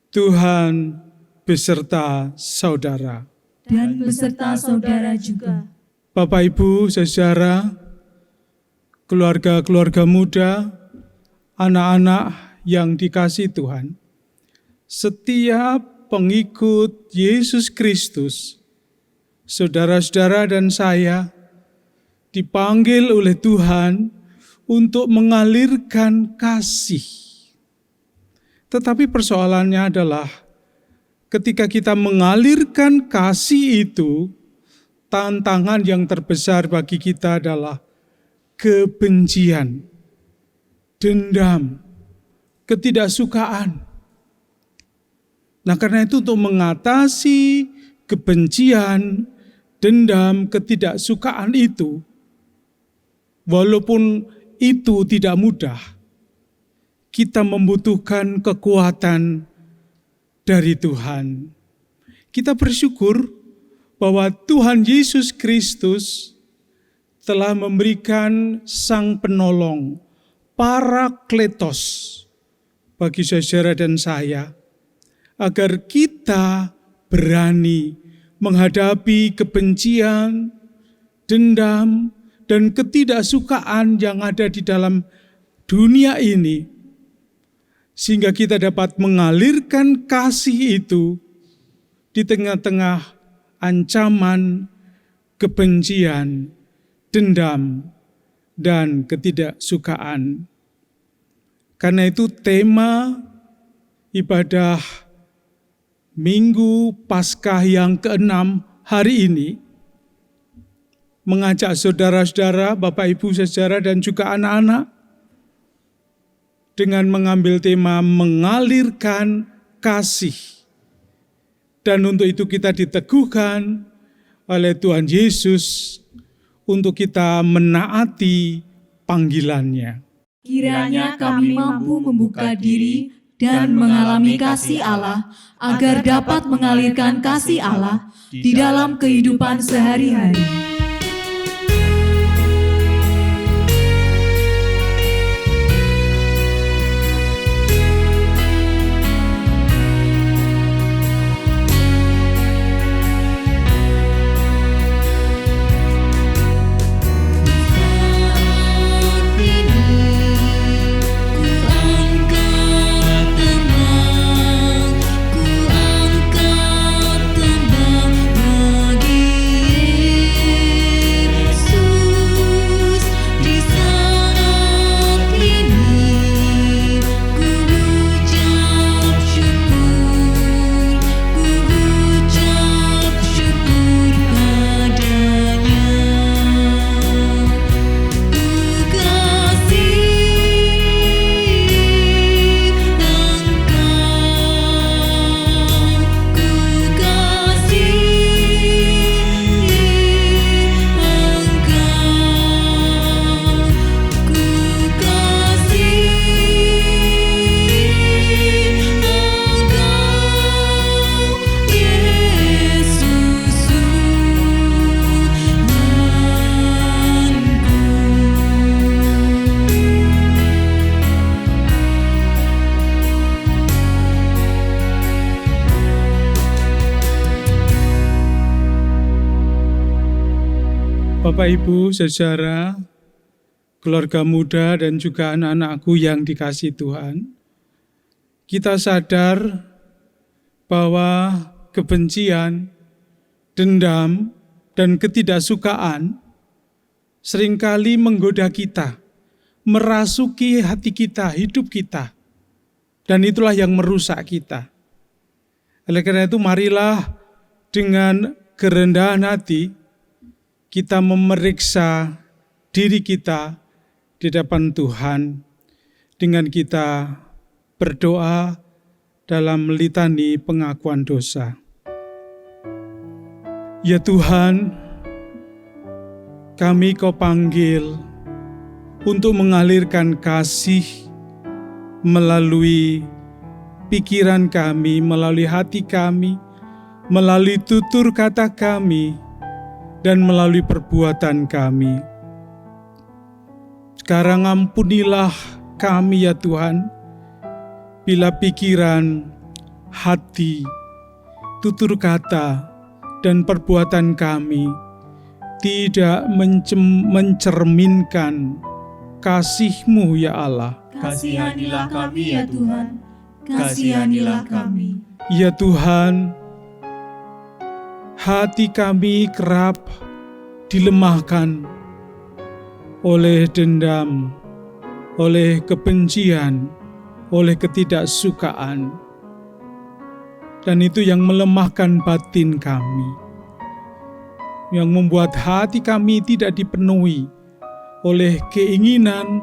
Tuhan beserta saudara. Dan beserta saudara juga. Bapak, Ibu, saudara, keluarga-keluarga muda, anak-anak yang dikasihi Tuhan, setiap pengikut Yesus Kristus, saudara-saudara dan saya, dipanggil oleh Tuhan untuk mengalirkan kasih. Tetapi persoalannya adalah ketika kita mengalirkan kasih itu, tantangan yang terbesar bagi kita adalah kebencian, dendam, ketidaksukaan. Nah, karena itu untuk mengatasi kebencian, dendam, ketidaksukaan itu, walaupun itu tidak mudah, kita membutuhkan kekuatan dari Tuhan. Kita bersyukur bahwa Tuhan Yesus Kristus telah memberikan Sang Penolong, Parakletos, bagi saudara dan saya, agar kita berani menghadapi kebencian, dendam, dan ketidaksukaan yang ada di dalam dunia ini, sehingga kita dapat mengalirkan kasih itu di tengah-tengah ancaman, kebencian, dendam, dan ketidaksukaan. Karena itu tema ibadah Minggu Paskah yang ke-6 hari ini mengajak saudara-saudara, Bapak Ibu saudara dan juga anak-anak dengan mengambil tema mengalirkan kasih. Dan untuk itu kita diteguhkan oleh Tuhan Yesus untuk kita menaati panggilannya. Kiranya kami mampu membuka diri dan mengalami kasih Allah, agar dapat mengalirkan kasih Allah di dalam kehidupan sehari-hari. Bapak, Ibu, saudara, keluarga muda dan juga anak-anakku yang dikasihi Tuhan, kita sadar bahwa kebencian, dendam, dan ketidaksukaan seringkali menggoda kita, merasuki hati kita, hidup kita, dan itulah yang merusak kita. Oleh karena itu, marilah dengan kerendahan hati kita memeriksa diri kita di depan Tuhan dengan kita berdoa dalam litani pengakuan dosa. Ya Tuhan, kami Kau panggil untuk mengalirkan kasih melalui pikiran kami, melalui hati kami, melalui tutur kata kami, dan melalui perbuatan kami. Sekarang ampunilah kami ya Tuhan, bila pikiran, hati, tutur kata, dan perbuatan kami tidak mencerminkan kasih-Mu ya Allah. Kasihanilah kami ya Tuhan, kasihanilah kami. Ya Tuhan, hati kami kerap dilemahkan oleh dendam, oleh kebencian, oleh ketidaksukaan. Dan itu yang melemahkan batin kami, yang membuat hati kami tidak dipenuhi oleh keinginan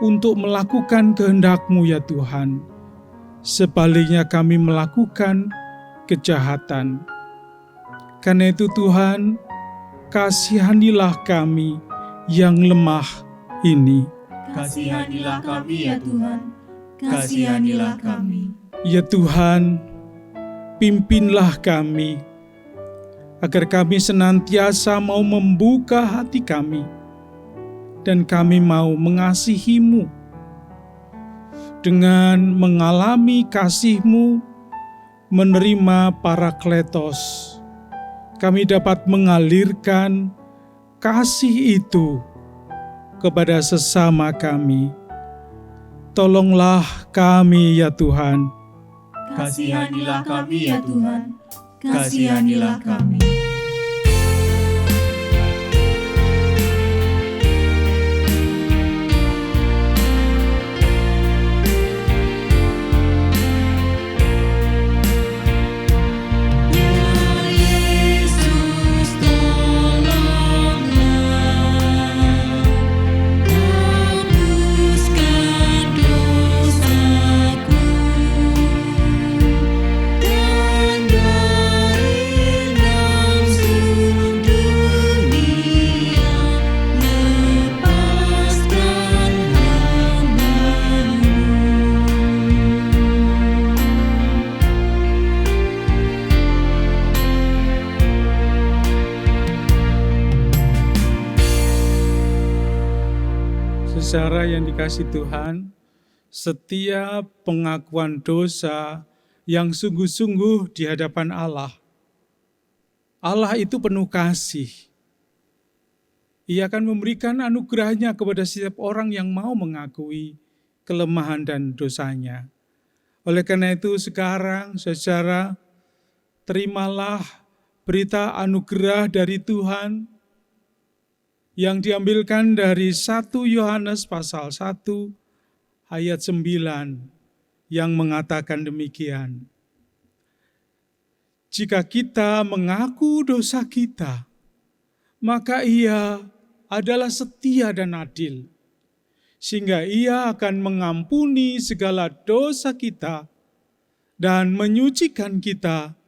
untuk melakukan kehendak-Mu ya Tuhan. Sebaliknya kami melakukan kejahatan. Karena itu Tuhan, kasihanilah kami yang lemah ini. Kasihanilah kami ya Tuhan, kasihanilah kami. Ya Tuhan, pimpinlah kami, agar kami senantiasa mau membuka hati kami, dan kami mau mengasihi-Mu. Dengan mengalami kasih-Mu, menerima Parakletos, kami dapat mengalirkan kasih itu kepada sesama kami. Tolonglah kami ya Tuhan. Kasihanilah kami ya Tuhan, kasihanilah kami. Saudara yang dikasihi Tuhan, setiap pengakuan dosa yang sungguh-sungguh di hadapan Allah, Allah itu penuh kasih. Ia akan memberikan anugerahnya kepada setiap orang yang mau mengakui kelemahan dan dosanya. Oleh karena itu sekarang, saudara, terimalah berita anugerah dari Tuhan yang diambilkan dari 1 Yohanes pasal 1 ayat 9 yang mengatakan demikian. Jika kita mengaku dosa kita, maka Ia adalah setia dan adil, sehingga Ia akan mengampuni segala dosa kita dan menyucikan kita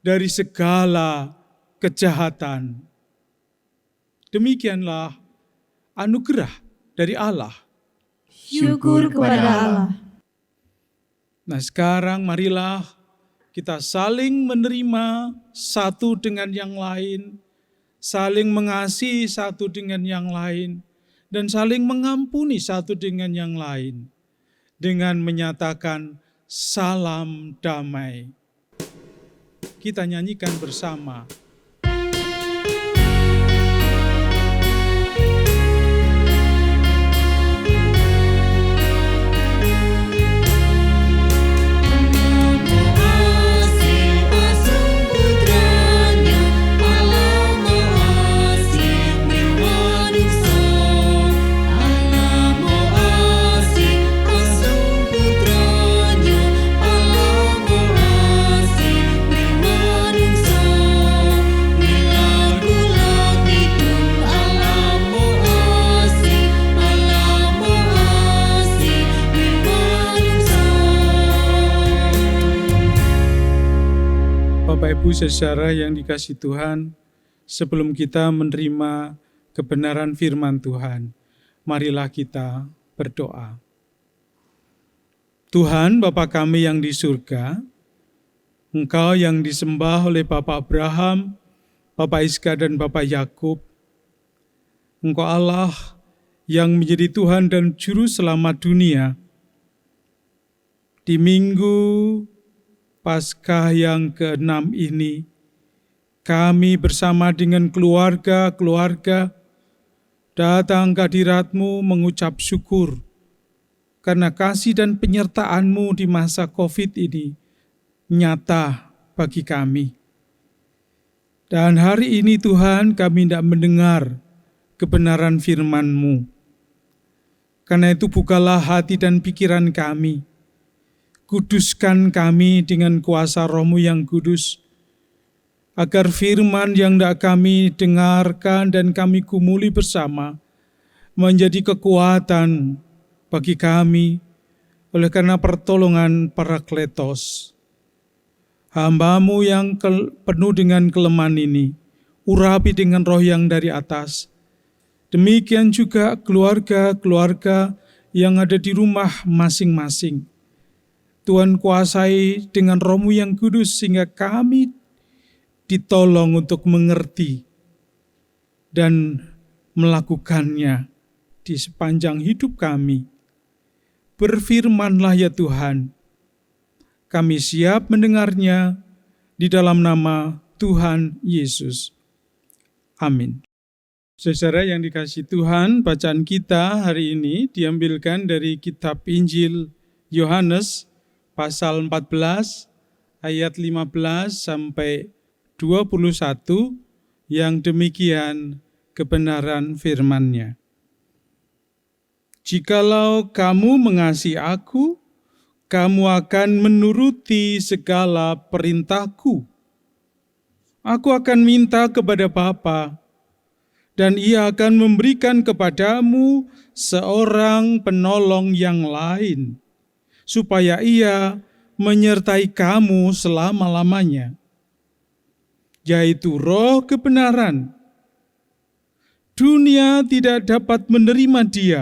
dari segala kejahatan. Demikianlah anugerah dari Allah. Syukur kepada Allah. Nah sekarang marilah kita saling menerima satu dengan yang lain, saling mengasihi satu dengan yang lain, dan saling mengampuni satu dengan yang lain, dengan menyatakan salam damai. Kita nyanyikan bersama. Bapak Ibu saudara yang dikasihi Tuhan, sebelum kita menerima kebenaran firman Tuhan, marilah kita berdoa. Tuhan Bapa kami yang di surga, Engkau yang disembah oleh Bapak Abraham, Bapak Iskak dan Bapak Yakub, Engkau Allah yang menjadi Tuhan dan Juru Selamat dunia. Di minggu Paskah yang ke-6 ini, kami bersama dengan keluarga-keluarga datang ke hadirat-Mu mengucap syukur karena kasih dan penyertaan-Mu di masa COVID ini nyata bagi kami. Dan hari ini Tuhan, kami tidak mendengar kebenaran firman-Mu. Karena itu bukalah hati dan pikiran kami. Kuduskan kami dengan kuasa Roh-Mu yang kudus, agar firman yang tidak kami dengarkan dan kami gumuli bersama menjadi kekuatan bagi kami oleh karena pertolongan Parakletos. Hamba-Mu yang penuh dengan kelemahan ini, urapi dengan roh yang dari atas. Demikian juga keluarga-keluarga yang ada di rumah masing-masing. Tuhan kuasai dengan Roh-Mu yang kudus sehingga kami ditolong untuk mengerti dan melakukannya di sepanjang hidup kami. Berfirman-Lah ya Tuhan, kami siap mendengarnya di dalam nama Tuhan Yesus. Amin. Saudara yang dikasihi Tuhan, bacaan kita hari ini diambilkan dari kitab Injil Yohanes pasal 14 ayat 15 sampai 21 yang demikian kebenaran firman-Nya. Jikalau kamu mengasihi aku, kamu akan menuruti segala perintahku. Aku akan minta kepada Bapa, dan Ia akan memberikan kepadamu seorang penolong yang lain, supaya Ia menyertai kamu selama-lamanya, yaitu Roh kebenaran. Dunia tidak dapat menerima Dia,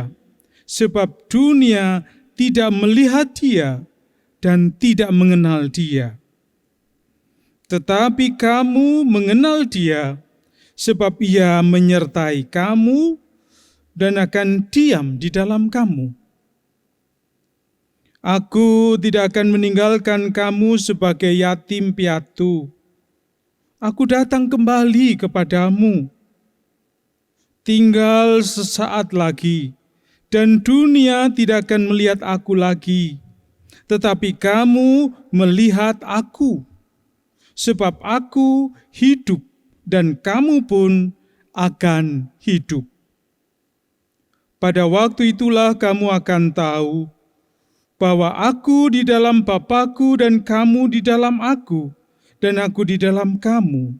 sebab dunia tidak melihat Dia dan tidak mengenal Dia. Tetapi kamu mengenal Dia, sebab Ia menyertai kamu dan akan diam di dalam kamu. Aku tidak akan meninggalkan kamu sebagai yatim piatu. Aku datang kembali kepadamu. Tinggal sesaat lagi, dan dunia tidak akan melihat aku lagi, tetapi kamu melihat aku, sebab aku hidup dan kamu pun akan hidup. Pada waktu itulah kamu akan tahu bahwa aku di dalam Bapa-Ku dan kamu di dalam aku, dan aku di dalam kamu.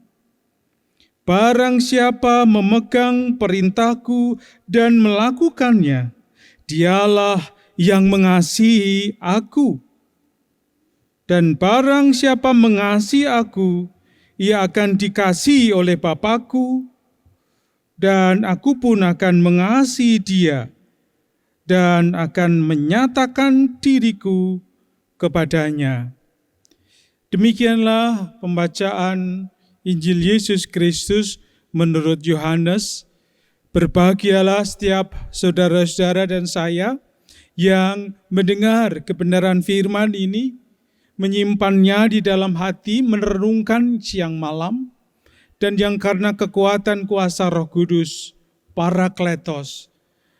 Barang siapa memegang perintahku dan melakukannya, dialah yang mengasihi aku. Dan barang siapa mengasihi aku, ia akan dikasihi oleh Bapa-Ku, dan aku pun akan mengasihi dia, dan akan menyatakan diriku kepadanya. Demikianlah pembacaan Injil Yesus Kristus menurut Yohanes. Berbahagialah setiap saudara-saudara dan saya yang mendengar kebenaran firman ini, menyimpannya di dalam hati, merenungkan siang malam, dan yang karena kekuatan kuasa Roh Kudus, Parakletos,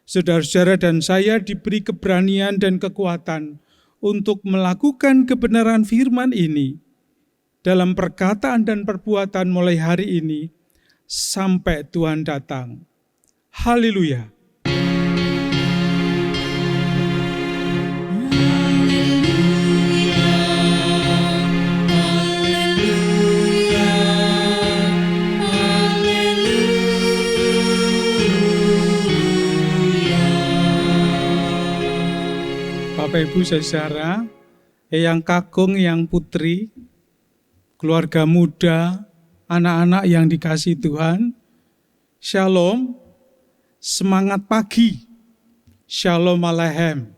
saudara-saudara dan saya diberi keberanian dan kekuatan untuk melakukan kebenaran firman ini dalam perkataan dan perbuatan mulai hari ini sampai Tuhan datang. Haleluya. Bapak Ibu saudara, Eyang Kakung, Eyang Putri, keluarga muda, anak-anak yang dikasihi Tuhan, Shalom, semangat pagi, Shalom Aleichem.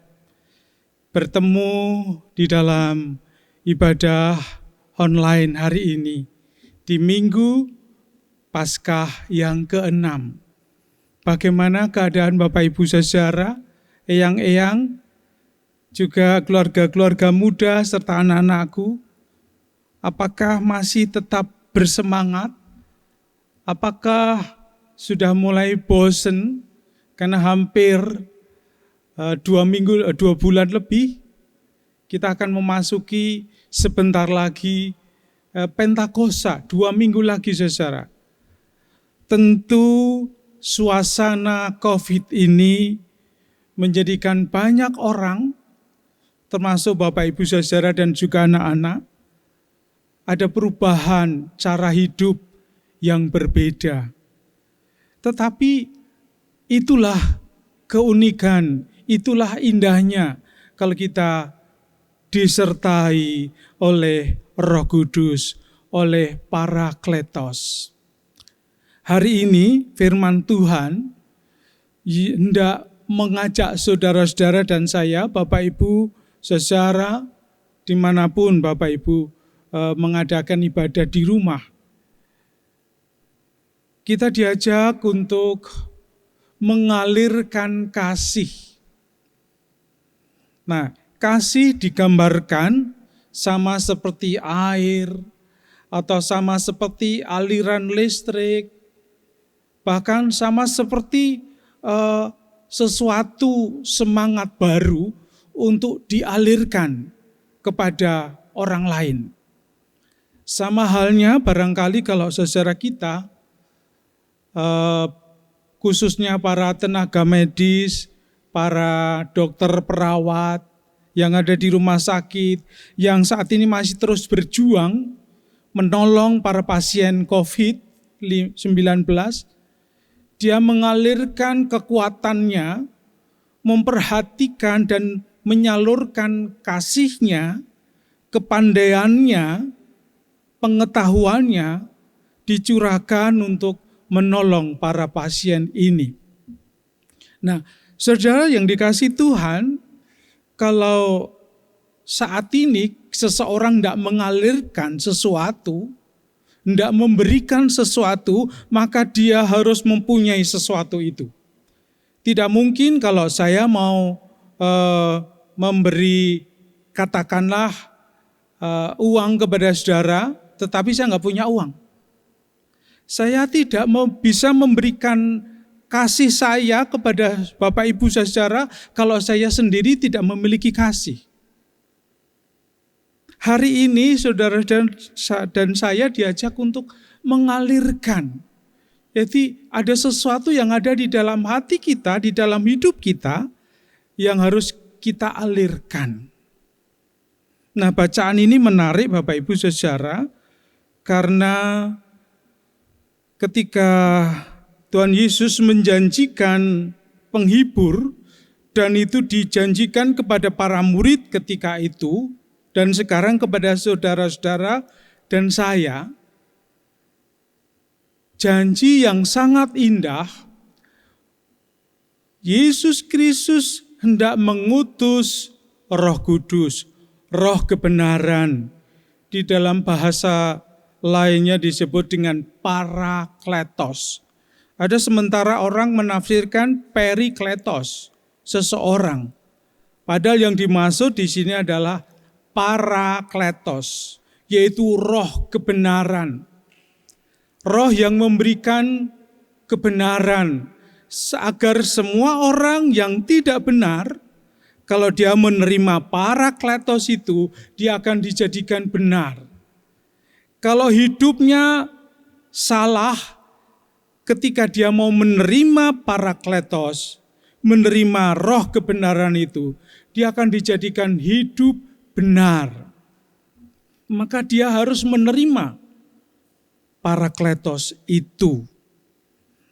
Bertemu di dalam ibadah online hari ini, di Minggu Paskah yang ke-6. Bagaimana keadaan Bapak Ibu saudara, eyang-eyang, juga keluarga-keluarga muda serta anak-anakku Apakah masih tetap bersemangat? Apakah sudah mulai bosen karena hampir 2 bulan lebih kita akan memasuki sebentar lagi Pentakosta, 2 minggu lagi saudara. Tentu suasana COVID ini menjadikan banyak orang, termasuk Bapak Ibu saudara dan juga anak-anak, ada perubahan cara hidup yang berbeda. Tetapi itulah keunikan, itulah indahnya kalau kita disertai oleh Roh Kudus, oleh Parakletos. Hari ini firman Tuhan hendak mengajak saudara-saudara dan saya, Bapak Ibu, saudara, dimanapun Bapak Ibu mengadakan ibadah di rumah. Kita diajak untuk mengalirkan kasih. Nah, kasih digambarkan sama seperti air atau sama seperti aliran listrik, bahkan sama seperti sesuatu semangat baru untuk dialirkan kepada orang lain. Sama halnya barangkali kalau saudara kita, khususnya para tenaga medis, para dokter perawat yang ada di rumah sakit, yang saat ini masih terus berjuang menolong para pasien COVID-19, dia mengalirkan kekuatannya, memperhatikan dan menyalurkan kasihnya, kepandaiannya, pengetahuannya dicurahkan untuk menolong para pasien ini. Nah, saudara yang dikasihi Tuhan, kalau saat ini seseorang tidak mengalirkan sesuatu, tidak memberikan sesuatu, maka dia harus mempunyai sesuatu itu. Tidak mungkin kalau saya mau memberi katakanlah uang kepada saudara, tetapi saya nggak punya uang. Saya tidak bisa memberikan kasih saya kepada Bapak Ibu saudara kalau saya sendiri tidak memiliki kasih. Hari ini saudara dan saya diajak untuk mengalirkan. Jadi ada sesuatu yang ada di dalam hati kita, di dalam hidup kita yang harus kita alirkan. Nah, bacaan ini menarik Bapak Ibu saudara karena ketika Tuhan Yesus menjanjikan penghibur dan itu dijanjikan kepada para murid ketika itu, dan sekarang kepada saudara-saudara dan saya, janji yang sangat indah. Yesus Kristus hendak mengutus Roh Kudus, Roh kebenaran. Di dalam bahasa lainnya disebut dengan Parakletos. Ada sementara orang menafsirkan Perikletos, seseorang. Padahal yang dimaksud di sini adalah Parakletos, yaitu roh kebenaran. Roh yang memberikan kebenaran, agar semua orang yang tidak benar, kalau dia menerima Parakletos itu, dia akan dijadikan benar. Kalau hidupnya salah, ketika dia mau menerima Parakletos, menerima roh kebenaran itu, dia akan dijadikan hidup benar. Maka dia harus menerima Parakletos itu.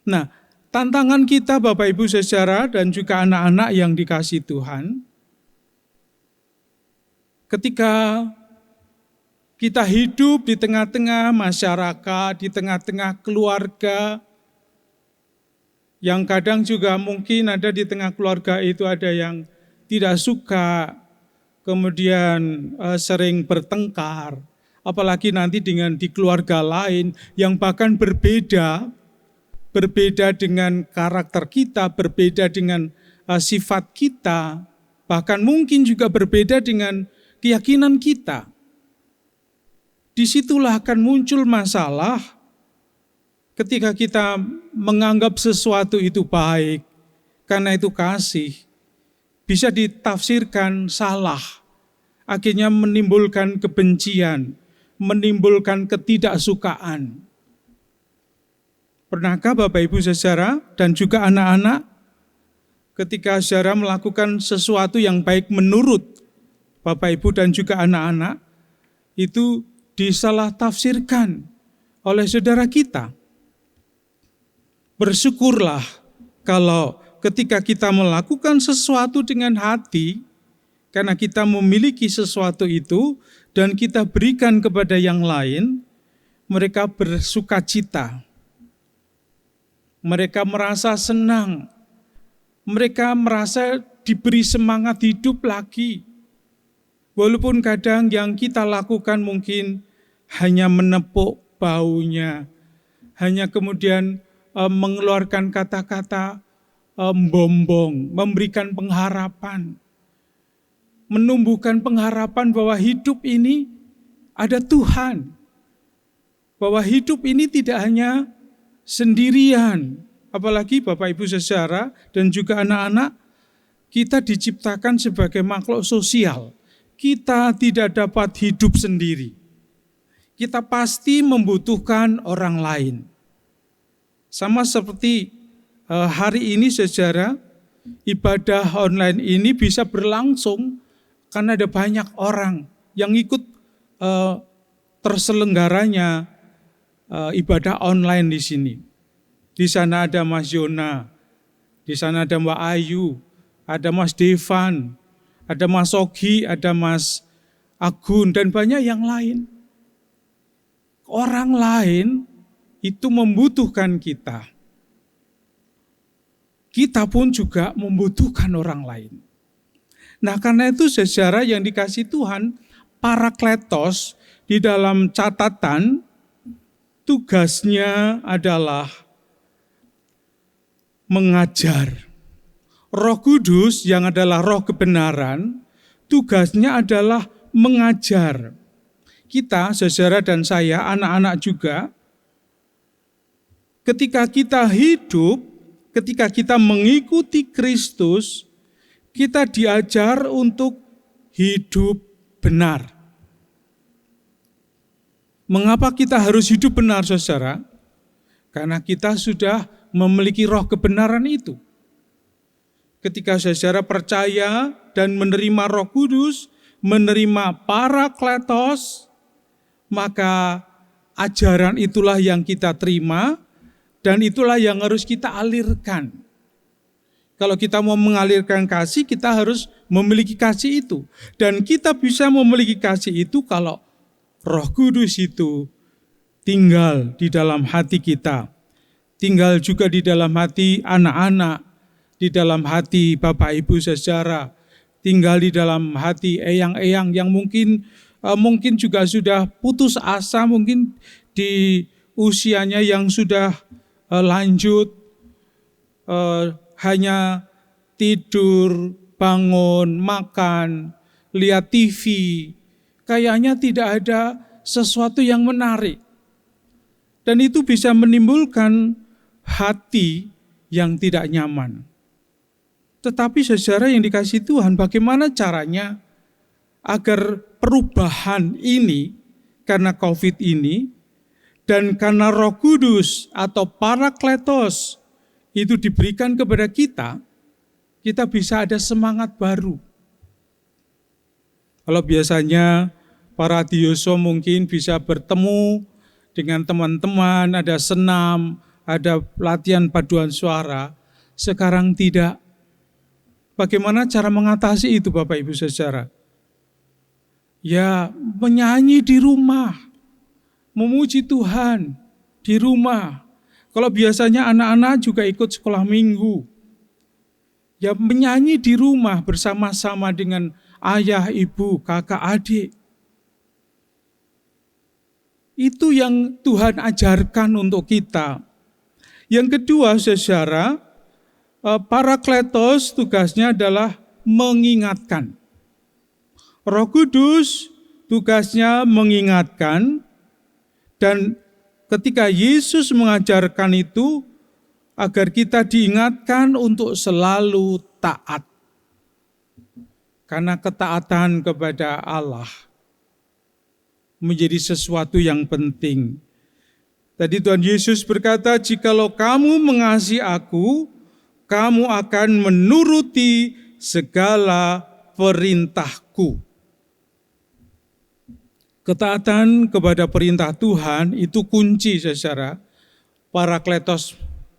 Nah, tantangan kita Bapak Ibu saudara dan juga anak-anak yang dikasihi Tuhan, ketika kita hidup di tengah-tengah masyarakat, di tengah-tengah keluarga, yang kadang juga mungkin ada di tengah keluarga itu ada yang tidak suka, kemudian sering bertengkar, apalagi nanti dengan di keluarga lain yang bahkan berbeda dengan karakter kita, berbeda dengan sifat kita, bahkan mungkin juga berbeda dengan keyakinan kita. disitulah akan muncul masalah ketika kita menganggap sesuatu itu baik, karena itu kasih, bisa ditafsirkan salah. Akhirnya menimbulkan kebencian, menimbulkan ketidaksukaan. Pernahkah Bapak Ibu saudara dan juga anak-anak, ketika saudara melakukan sesuatu yang baik menurut Bapak Ibu dan juga anak-anak, itu disalah tafsirkan oleh saudara kita. Bersyukurlah kalau ketika kita melakukan sesuatu dengan hati, karena kita memiliki sesuatu itu dan kita berikan kepada yang lain, mereka bersukacita. Mereka merasa senang. Mereka merasa diberi semangat hidup lagi. Walaupun kadang yang kita lakukan mungkin hanya menepuk baunya, hanya kemudian mengeluarkan kata-kata membombong, memberikan pengharapan, menumbuhkan pengharapan bahwa hidup ini ada Tuhan, bahwa hidup ini tidak hanya sendirian, apalagi Bapak Ibu saudara dan juga anak-anak, kita diciptakan sebagai makhluk sosial, kita tidak dapat hidup sendiri, kita pasti membutuhkan orang lain. Sama seperti hari ini saudara, ibadah online ini bisa berlangsung karena ada banyak orang yang ikut terselenggaranya ibadah online di sini. Di sana ada Mas Yona, di sana ada Mbak Ayu, ada Mas Devan, ada Mas Ogi, ada Mas Agun, dan banyak yang lain. Orang lain itu membutuhkan kita. Kita pun juga membutuhkan orang lain. Nah, karena itu saudara yang dikasihi Tuhan, Parakletos di dalam catatan tugasnya adalah mengajar. Roh Kudus yang adalah roh kebenaran, tugasnya adalah mengajar. Kita, saudara dan saya, anak-anak juga, ketika kita hidup, ketika kita mengikuti Kristus, kita diajar untuk hidup benar. Mengapa kita harus hidup benar, saudara? Karena kita sudah memiliki roh kebenaran itu. Ketika saudara percaya dan menerima Roh Kudus, menerima Parakletos, maka ajaran itulah yang kita terima, dan itulah yang harus kita alirkan. Kalau kita mau mengalirkan kasih, kita harus memiliki kasih itu. Dan kita bisa memiliki kasih itu kalau Roh Kudus itu tinggal di dalam hati kita. Tinggal juga di dalam hati anak-anak, di dalam hati Bapak Ibu saudara, tinggal di dalam hati eyang-eyang yang mungkin juga sudah putus asa, mungkin di usianya yang sudah lanjut, hanya tidur, bangun, makan, lihat TV, kayaknya tidak ada sesuatu yang menarik. Dan itu bisa menimbulkan hati yang tidak nyaman. Tetapi saudara yang dikasihi Tuhan, bagaimana caranya agar perubahan ini karena COVID ini dan karena Roh Kudus atau Parakletos itu diberikan kepada kita, kita bisa ada semangat baru. Kalau biasanya para dioso mungkin bisa bertemu dengan teman-teman, ada senam, ada latihan paduan suara, sekarang tidak. Bagaimana cara mengatasi itu Bapak Ibu saudara? Ya, menyanyi di rumah, memuji Tuhan di rumah. Kalau biasanya anak-anak juga ikut sekolah minggu, ya menyanyi di rumah bersama-sama dengan ayah, ibu, kakak, adik. Itu yang Tuhan ajarkan untuk kita. Yang kedua, saudara, Parakletos tugasnya adalah mengingatkan. Roh Kudus tugasnya mengingatkan, Dan ketika Yesus mengajarkan itu, agar kita diingatkan untuk selalu taat. Karena ketaatan kepada Allah menjadi sesuatu yang penting. Tadi Tuhan Yesus berkata, jikalau kamu mengasihi aku, kamu akan menuruti segala perintahku. Ketaatan kepada perintah Tuhan itu kunci, saudara, Parakletos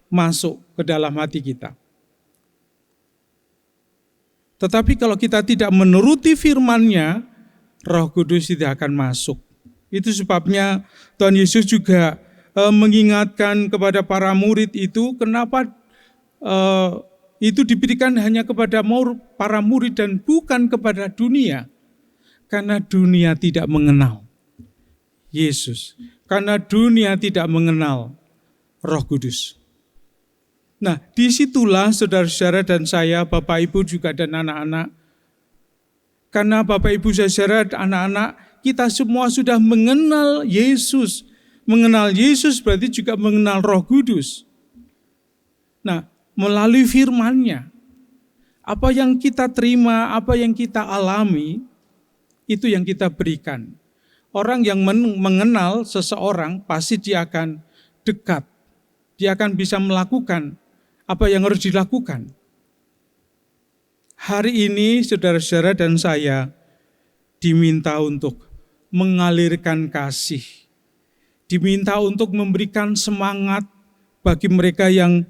masuk ke dalam hati kita. Tetapi kalau kita tidak menuruti firman-Nya, Roh Kudus tidak akan masuk. Itu sebabnya Tuhan Yesus juga mengingatkan kepada para murid itu, kenapa itu diberikan hanya kepada para murid dan bukan kepada dunia. Karena dunia tidak mengenal Yesus. Karena dunia tidak mengenal Roh Kudus. Nah, disitulah saudara-saudara dan saya, Bapak Ibu juga dan anak-anak. Karena Bapak Ibu saudara dan anak-anak, kita semua sudah mengenal Yesus. Mengenal Yesus berarti juga mengenal Roh Kudus. Nah, melalui firman-Nya, apa yang kita terima, apa yang kita alami, itu yang kita berikan. Orang yang mengenal seseorang pasti dia akan dekat. Dia akan bisa melakukan apa yang harus dilakukan. Hari ini saudara-saudara dan saya diminta untuk mengalirkan kasih. Diminta untuk memberikan semangat bagi mereka yang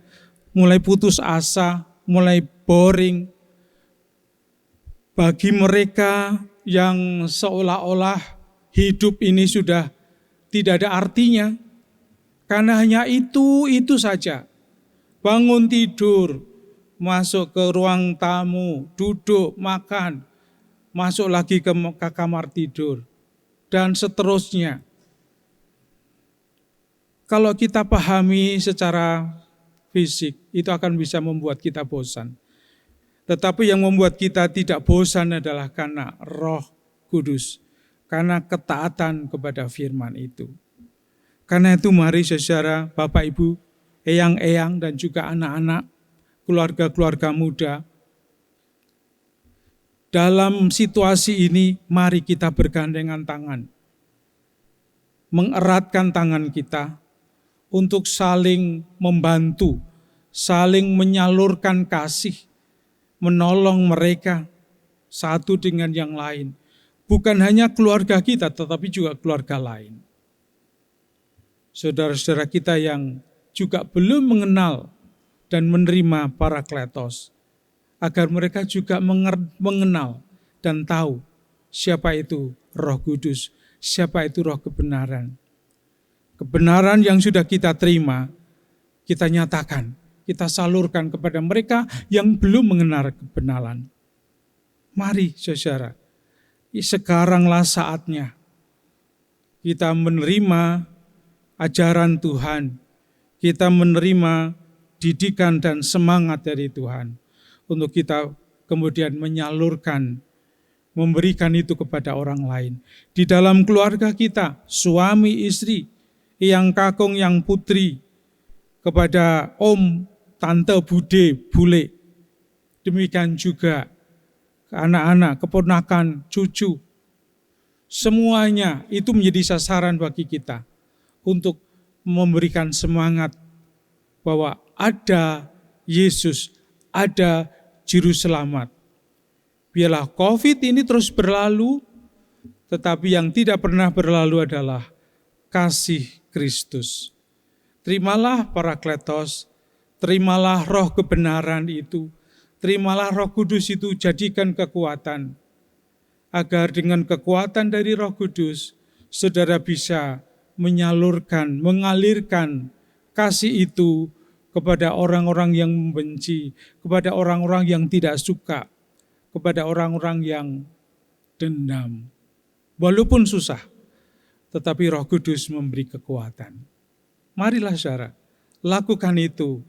mulai putus asa, mulai boring. Bagi mereka yang seolah-olah hidup ini sudah tidak ada artinya. Karena hanya itu saja. Bangun tidur, masuk ke ruang tamu, duduk, makan, masuk lagi ke kamar tidur, dan seterusnya. Kalau kita pahami secara fisik, itu akan bisa membuat kita bosan. Tetapi yang membuat kita tidak bosan adalah karena Roh Kudus, karena ketaatan kepada firman itu. Karena itu mari saudara, Bapak Ibu, eyang-eyang dan juga anak-anak, keluarga-keluarga muda, dalam situasi ini mari kita bergandengan tangan, mengeratkan tangan kita untuk saling membantu, saling menyalurkan kasih, menolong mereka satu dengan yang lain. Bukan hanya keluarga kita, tetapi juga keluarga lain. Saudara-saudara kita yang juga belum mengenal dan menerima Parakletos, agar mereka juga mengenal dan tahu siapa itu Roh Kudus, siapa itu Roh kebenaran. Kebenaran yang sudah kita terima, kita nyatakan, kita salurkan kepada mereka yang belum mengenal kebenaran. Mari saudara, sekaranglah saatnya kita menerima ajaran Tuhan, kita menerima didikan dan semangat dari Tuhan untuk kita kemudian menyalurkan, memberikan itu kepada orang lain. Di dalam keluarga kita, suami, istri, yang kakung, yang putri, kepada om, tante, bude, bule. Demikian juga ke anak-anak, keponakan, cucu. Semuanya itu menjadi sasaran bagi kita untuk memberikan semangat bahwa ada Yesus, ada Juru Selamat. Biarlah COVID ini terus berlalu, tetapi yang tidak pernah berlalu adalah kasih Kristus. Terimalah Parakletos, terimalah Roh kebenaran itu, terimalah Roh Kudus itu, jadikan kekuatan. Agar dengan kekuatan dari Roh Kudus, saudara bisa menyalurkan, mengalirkan kasih itu kepada orang-orang yang membenci, kepada orang-orang yang tidak suka, kepada orang-orang yang dendam. Walaupun susah, tetapi Roh Kudus memberi kekuatan. Marilah saudara, lakukan itu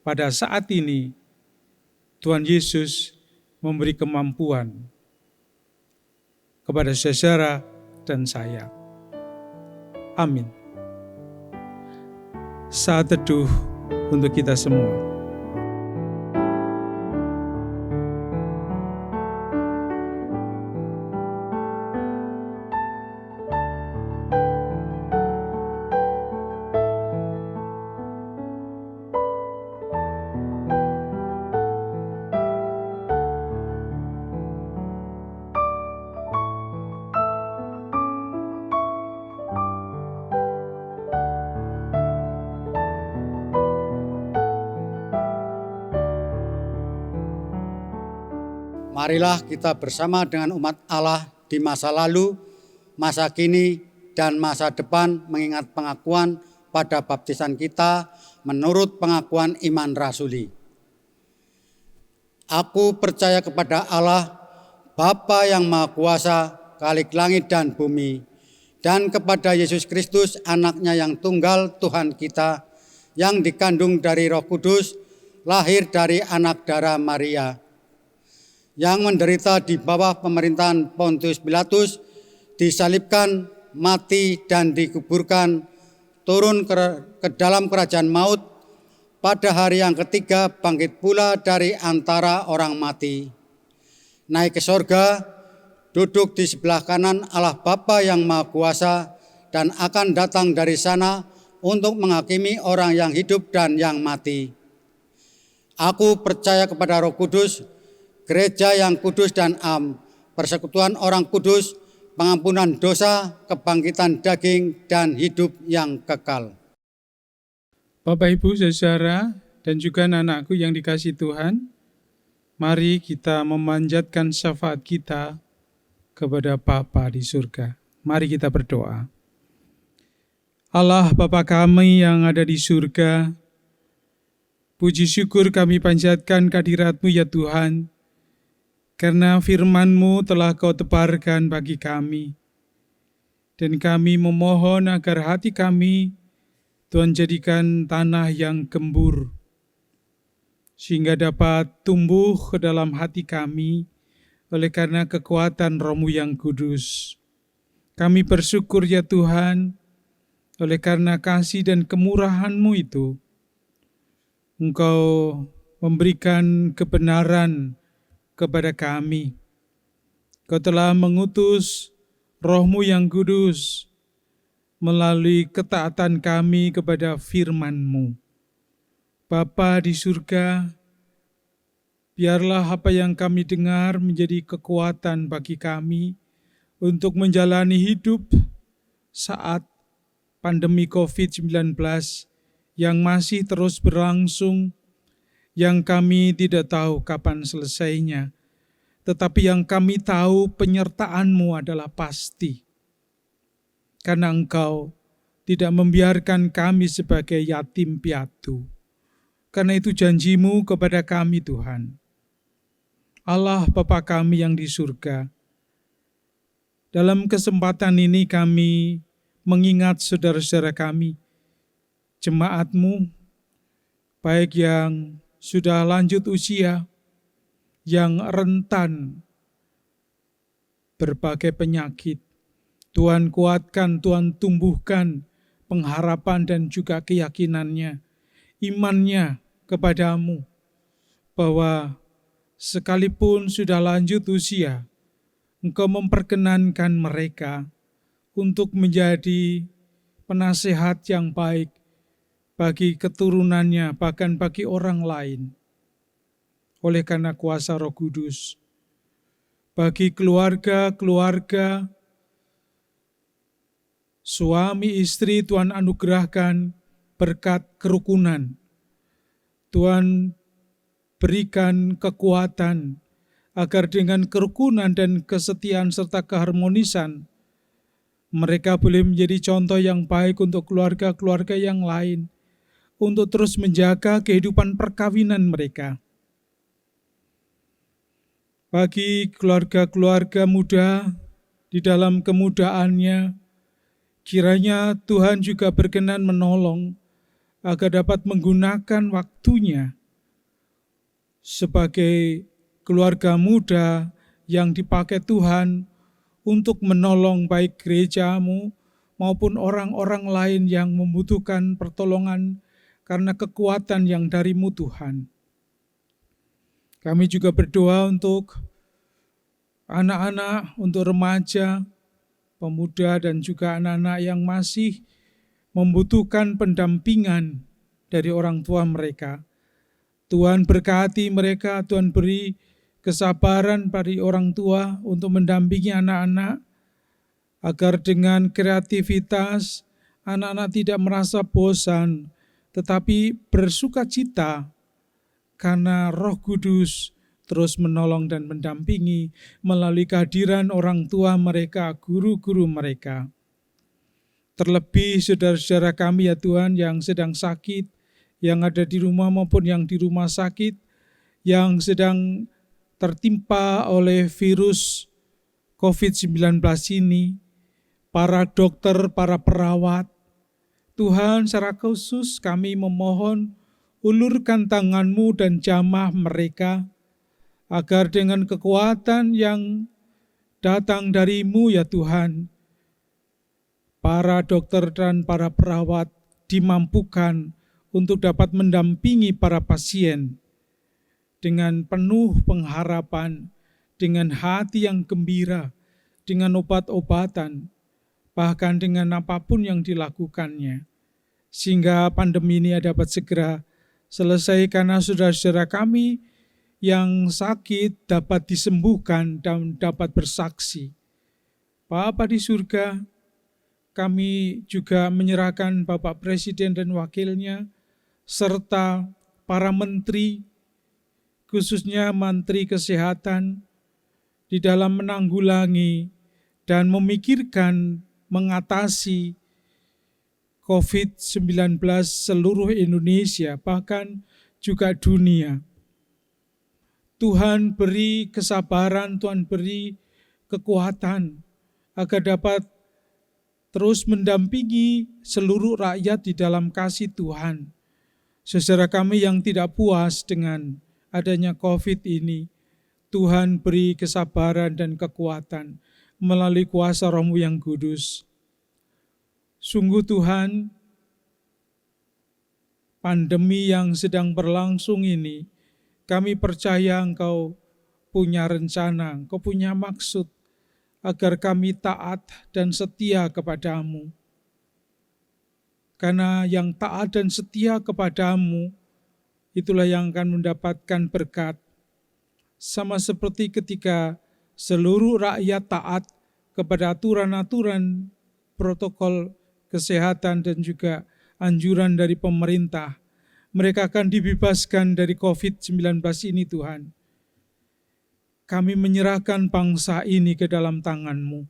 pada saat ini. Tuhan Yesus memberi kemampuan kepada saudara dan saya. Amin. saat teduh untuk kita semua. Marilah kita bersama dengan umat Allah di masa lalu, masa kini, dan masa depan mengingat pengakuan pada baptisan kita menurut pengakuan iman rasuli. Aku percaya kepada Allah, Bapa yang Maha Kuasa, Khalik langit dan bumi, dan kepada Yesus Kristus, anaknya yang tunggal Tuhan kita, yang dikandung dari Roh Kudus, lahir dari anak darah Maria, yang menderita di bawah pemerintahan Pontius Pilatus, disalibkan, mati, dan dikuburkan, turun ke dalam kerajaan maut, pada hari yang ketiga bangkit pula dari antara orang mati, naik ke sorga, duduk di sebelah kanan Allah Bapa yang Maha Kuasa, dan akan datang dari sana untuk menghakimi orang yang hidup dan yang mati. Aku percaya kepada Roh Kudus, gereja yang kudus dan am, persekutuan orang kudus, pengampunan dosa, kebangkitan daging, dan hidup yang kekal. Bapak, Ibu, saudara, dan juga anak-anakku yang dikasihi Tuhan, mari kita memanjatkan syafaat kita kepada Bapa di surga. Mari kita berdoa. Allah Bapa kami yang ada di surga, puji syukur kami panjatkan kehadirat-Mu ya Tuhan, karena firman-Mu telah Kau tebarkan bagi kami. Dan kami memohon agar hati kami Tuhan jadikan tanah yang gembur, sehingga dapat tumbuh ke dalam hati kami oleh karena kekuatan Roh-Mu yang kudus. Kami bersyukur ya Tuhan, oleh karena kasih dan kemurahan-Mu itu, Engkau memberikan kebenaran kepada kami. Kau telah mengutus Roh-Mu yang kudus melalui ketaatan kami kepada firman-Mu. Bapa di surga, biarlah apa yang kami dengar menjadi kekuatan bagi kami untuk menjalani hidup saat pandemi COVID-19 yang masih terus berlangsung, yang kami tidak tahu kapan selesainya, tetapi yang kami tahu penyertaan-Mu adalah pasti. Karena Engkau tidak membiarkan kami sebagai yatim piatu. Karena itu janji-Mu kepada kami Tuhan. Allah Bapa kami yang di surga, dalam kesempatan ini kami mengingat saudara-saudara kami, jemaat-Mu, baik yang sudah lanjut usia, yang rentan berbagai penyakit. Tuhan kuatkan, Tuhan tumbuhkan pengharapan dan juga keyakinannya, imannya kepadamu, bahwa sekalipun sudah lanjut usia, Engkau memperkenankan mereka untuk menjadi penasehat yang baik bagi keturunannya, bahkan bagi orang lain. Oleh karena kuasa Roh Kudus, bagi keluarga-keluarga, suami istri, Tuhan anugerahkan berkat kerukunan. Tuhan berikan kekuatan agar dengan kerukunan dan kesetiaan serta keharmonisan, mereka boleh menjadi contoh yang baik untuk keluarga-keluarga yang lain, untuk terus menjaga kehidupan perkawinan mereka. Bagi keluarga-keluarga muda di dalam kemudaannya, kiranya Tuhan juga berkenan menolong agar dapat menggunakan waktunya sebagai keluarga muda yang dipakai Tuhan untuk menolong baik gereja-Mu maupun orang-orang lain yang membutuhkan pertolongan karena kekuatan yang dari-Mu Tuhan. Kami juga berdoa untuk anak-anak, untuk remaja, pemuda, dan juga anak-anak yang masih membutuhkan pendampingan dari orang tua mereka. Tuhan berkati mereka, Tuhan beri kesabaran bagi orang tua untuk mendampingi anak-anak, agar dengan kreativitas anak-anak tidak merasa bosan, tetapi bersukacita karena Roh Kudus terus menolong dan mendampingi melalui kehadiran orang tua mereka, guru-guru mereka. Terlebih saudara-saudara kami ya Tuhan yang sedang sakit, yang ada di rumah maupun yang di rumah sakit, yang sedang tertimpa oleh virus COVID-19 ini, para dokter, para perawat, Tuhan secara khusus kami memohon ulurkan tangan-Mu dan jamah mereka, agar dengan kekuatan yang datang dari-Mu ya Tuhan, para dokter dan para perawat dimampukan untuk dapat mendampingi para pasien dengan penuh pengharapan, dengan hati yang gembira, dengan obat-obatan, bahkan dengan apapun yang dilakukannya, sehingga pandemi ini dapat segera selesai karena saudara-saudara kami yang sakit dapat disembuhkan dan dapat bersaksi. Bapa di surga, kami juga menyerahkan Bapak Presiden dan Wakilnya, serta para menteri, khususnya Menteri Kesehatan, di dalam menanggulangi dan memikirkan mengatasi COVID-19 seluruh Indonesia, bahkan juga dunia. Tuhan beri kesabaran, Tuhan beri kekuatan, agar dapat terus mendampingi seluruh rakyat di dalam kasih Tuhan. Saudara kami yang tidak puas dengan adanya COVID ini, Tuhan beri kesabaran dan kekuatan melalui kuasa Roh-Mu yang kudus. Sungguh Tuhan, pandemi yang sedang berlangsung ini, kami percaya Engkau punya rencana, Engkau punya maksud, agar kami taat dan setia kepada-Mu. Karena yang taat dan setia kepada-Mu, itulah yang akan mendapatkan berkat. Sama seperti ketika seluruh rakyat taat kepada aturan-aturan protokol kesehatan dan juga anjuran dari pemerintah, mereka akan dibebaskan dari COVID-19 ini Tuhan. Kami menyerahkan bangsa ini ke dalam tangan-Mu.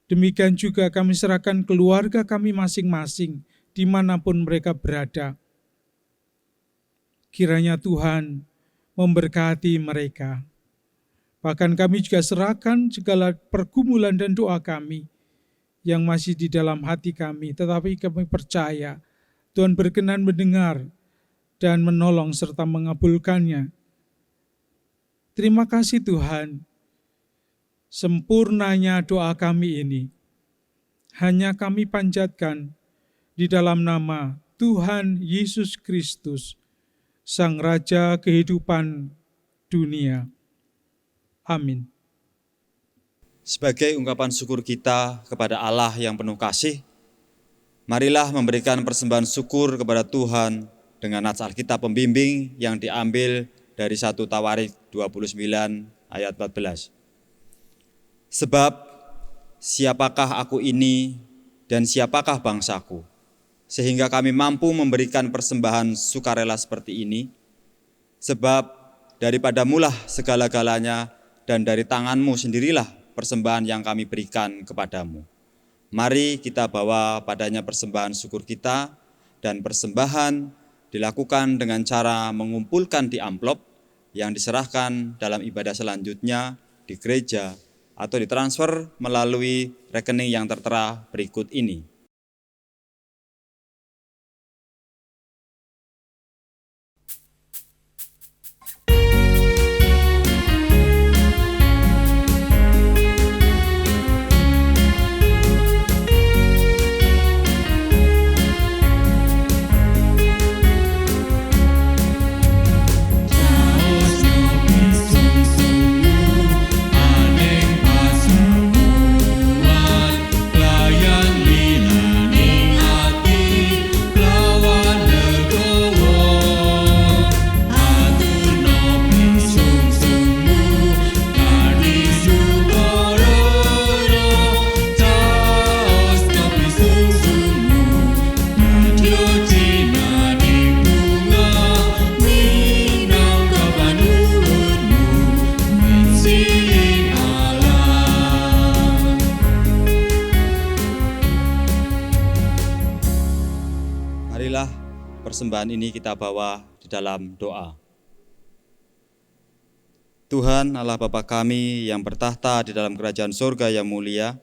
Demikian juga kami serahkan keluarga kami masing-masing, dimanapun mereka berada. Kiranya Tuhan memberkati mereka. Bahkan kami juga serahkan segala pergumulan dan doa kami yang masih di dalam hati kami, tetapi kami percaya Tuhan berkenan mendengar dan menolong serta mengabulkannya. Terima kasih Tuhan, sempurnanya doa kami ini hanya kami panjatkan di dalam nama Tuhan Yesus Kristus, Sang Raja kehidupan dunia. Amin. Sebagai ungkapan syukur kita kepada Allah yang penuh kasih, marilah memberikan persembahan syukur kepada Tuhan dengan nats Alkitab pembimbing yang diambil dari 1 Tawarik 29 ayat 14. Sebab siapakah aku ini dan siapakah bangsaku, sehingga kami mampu memberikan persembahan sukarela seperti ini? Sebab daripadamulah segala-galanya dan dari tanganmu sendirilah persembahan yang kami berikan kepadamu. Mari kita bawa padanya persembahan syukur kita, dan persembahan dilakukan dengan cara mengumpulkan di amplop yang diserahkan dalam ibadah selanjutnya di gereja atau ditransfer melalui rekening yang tertera berikut ini. persembahan ini kita bawa di dalam doa. Tuhan Allah Bapa kami yang bertahta di dalam kerajaan surga yang mulia,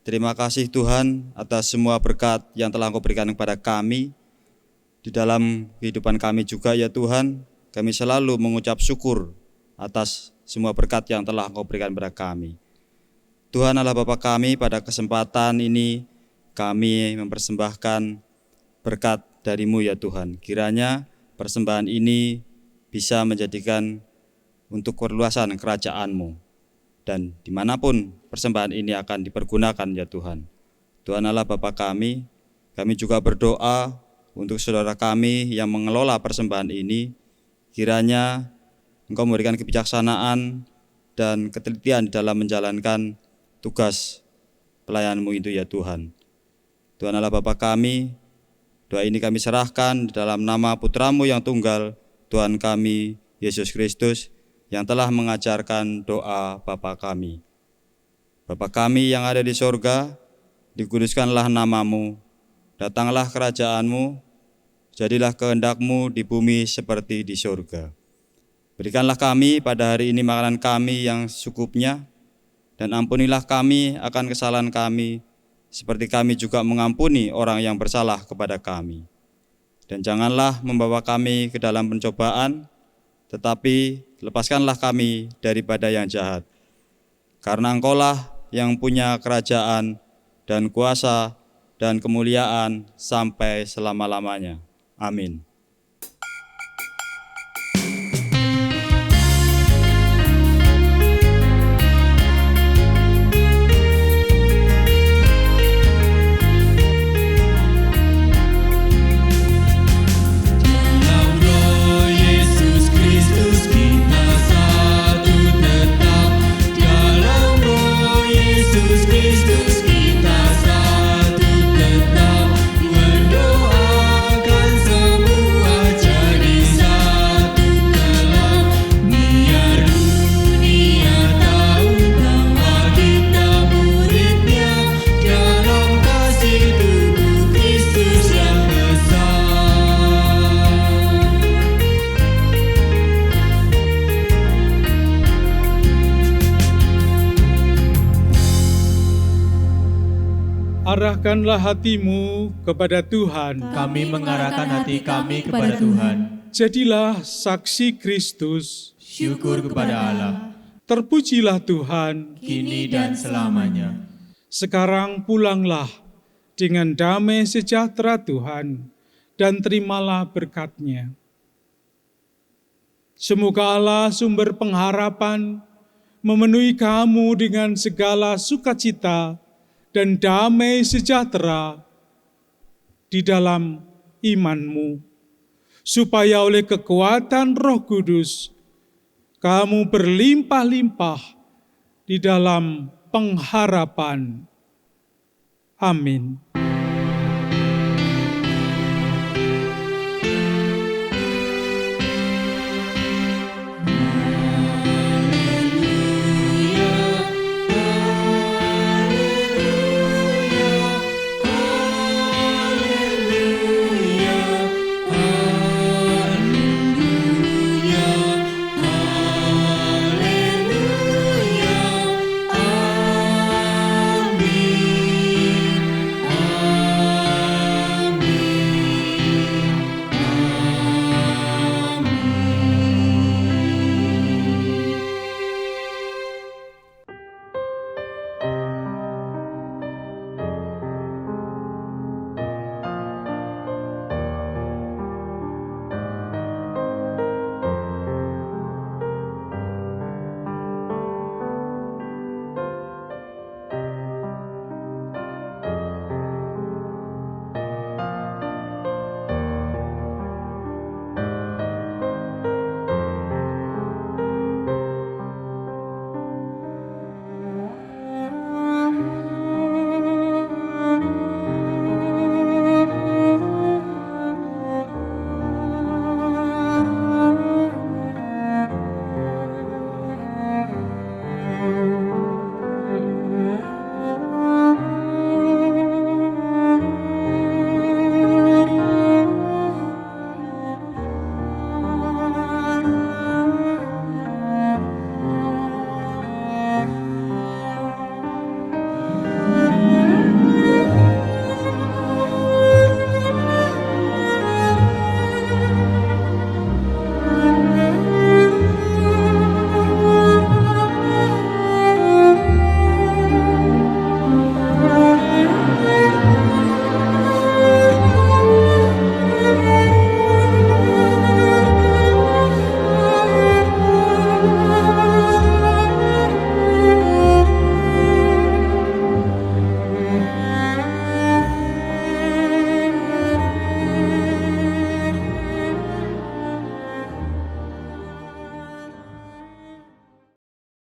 terima kasih Tuhan atas semua berkat yang telah Engkau berikan kepada kami. Di dalam kehidupan kami juga ya Tuhan, kami selalu mengucap syukur atas semua berkat yang telah Engkau berikan kepada kami. Tuhan Allah Bapa kami, pada kesempatan ini kami mempersembahkan berkat dari-Mu ya Tuhan. Kiranya persembahan ini bisa menjadikan untuk perluasan kerajaan-Mu. Dan dimanapun persembahan ini akan dipergunakan ya Tuhan. Tuhan Allah Bapa kami juga berdoa untuk saudara kami yang mengelola persembahan ini. Kiranya Engkau memberikan kebijaksanaan dan ketelitian dalam menjalankan tugas pelayan-Mu itu ya Tuhan. Tuhan Allah Bapa kami, doa ini kami serahkan di dalam nama Putra-Mu yang tunggal, Tuhan kami, Yesus Kristus, yang telah mengajarkan doa Bapa kami. Bapa kami yang ada di sorga, dikuduskanlah nama-Mu, datanglah kerajaan-Mu, jadilah kehendak-Mu di bumi seperti di sorga. Berikanlah kami pada hari ini makanan kami yang secukupnya, dan ampunilah kami akan kesalahan kami, seperti kami juga mengampuni orang yang bersalah kepada kami. Dan janganlah membawa kami ke dalam pencobaan, tetapi lepaskanlah kami daripada yang jahat. Karena Engkaulah yang punya kerajaan dan kuasa dan kemuliaan sampai selama-lamanya. Amin. Arahkanlah hatimu kepada Tuhan. Kami mengarahkan hati kami kepada Tuhan. Jadilah saksi Kristus. Syukur kepada Allah, Terpujilah Tuhan. kini dan selamanya. Sekarang pulanglah dengan damai sejahtera Tuhan, dan terimalah berkat-Nya. Semoga Allah sumber pengharapan memenuhi kamu dengan segala sukacita dan damai sejahtera di dalam imanmu, supaya oleh kekuatan Roh Kudus kamu berlimpah-limpah di dalam pengharapan. Amin.